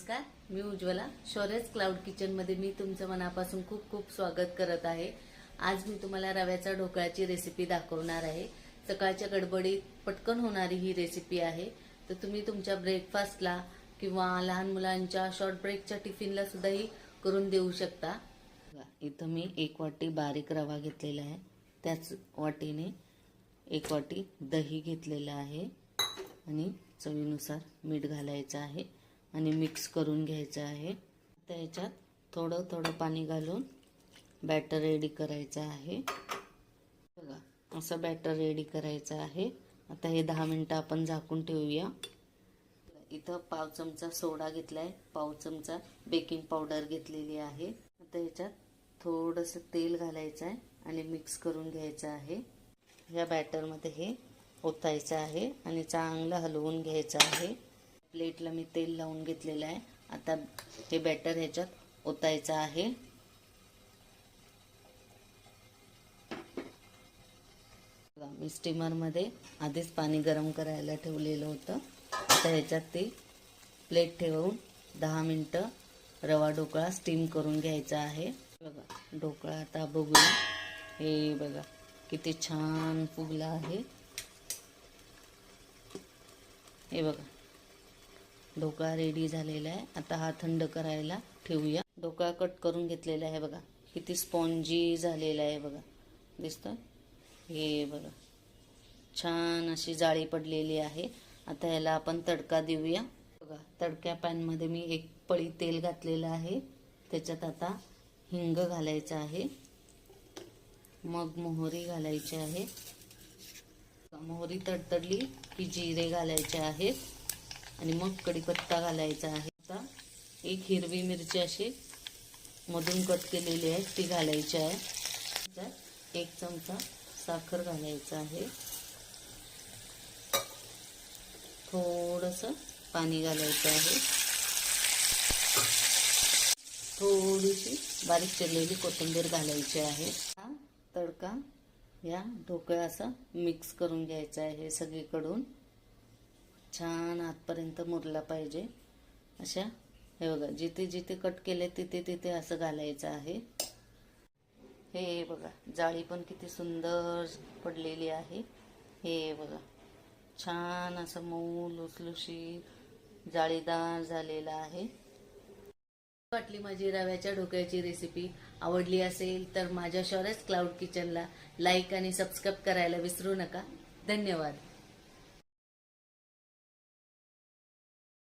नमस्कार, मी Ujjwala. शौर्यच cloud kitchen मध्ये मी तुमचं मनापासून खूप खूप स्वागत करत आहे. आज मी तुम्हाला रव्याचा ढोकळ्याची रेसिपी दाखवणार आहे. सकाळच्या गडबडीत पटकन होणारी ही रेसिपी आहे. तर तुम्ही तुमच्या ब्रेकफास्टला किंवा लहान मुलांच्या शॉर्ट ब्रेकच्या टिफिनला सुद्धाही करून देऊ शकता. इथं मी 1 वाटी बारीक रवा घेतलेला आहे. त्याच वाटीने 1 वाटी दही घेतलेलं आहे आणि चवीनुसार मीठ घालायचं आहे आणि मिक्स करून घ्यायचं आहे. त्याच्यात थोडं थोडं पाणी घालून बॅटर रेडी करायचं आहे. बघा, असं बॅटर रेडी करायचं आहे. आता हे 10 मिनिटं आपण झाकून ठेवूया. इथं पाव चमचा सोडा घेतलाय, पाव चमचा बेकिंग पावडर घेतलेली आहे. आता याच्यात थोडंसं तेल घालायचं आहे आणि मिक्स करून घ्यायचं आहे. या बॅटरमध्ये हे ओतायचं आहे आणि चांगलं हलवून घ्यायचं आहे. प्लेटला मी तेल लावून घेतलेलं आहे. आता हे बॅटर ह्याच्यात ओतायचं आहे. मी स्टीमरमध्ये आधीच पाणी गरम करायला ठेवलेलं होतं. आता ह्याच्यात ते प्लेट ठेवून 10 मिनिटं रवा ढोकळा स्टीम करून घ्यायचा आहे. बघा, ढोकळा आता बघूया. हे बघा किती छान फुगला आहे. हे बघा, ढोकळा रेडी झालेला आहे. आता हा थंड करायला ठेवूया. ढोकळा कट करून घेतलेला आहे. बघा किती स्पॉन्जी झालेला आहे. बघा, दिसतं? हे बघा, छान अशी जाळी पडलेली आहे. आता याला आपण तडका देऊया. बघा, तडक्या पॅनमध्ये मी 1 पळी तेल घातलेलं आहे. त्याच्यात आता हिंग घालायचं आहे. मग मोहरी घालायची आहे. मोहरी तडतडली की जिरे घालायचे आहेत आणि मग कढीपत्ता घालायचा आहे. आता 1 हिरवी मिरची अशी मधून कट केलेली आहे ती घालायची आहे. त्यात 1 चमचा साखर घालायचं आहे. थोडंसं पाणी घालायचं आहे. थोडीशी बारीक चिरलेली कोथिंबीर घालायची आहे. हा तडका या ढोकळा असं मिक्स करून घ्यायचं आहे. सगळीकडून छान आतपर्यंत मुरला पाहिजे. अशा हे बघा, जिथे जिथे कट केले तिथे तिथे असं घालायचं आहे. हे बघा, जाळी पण किती सुंदर पडलेली आहे. हे बघा, छान असं मऊ लुसलुशीत जाळीदार झालेला आहे. वाटली माझी रव्याच्या ढोकळ्याची रेसिपी. आवडली असेल तर माझ्या शौर्यच क्लाउड किचनला लाईक आणि सबस्क्राईब करायला विसरू नका. धन्यवाद.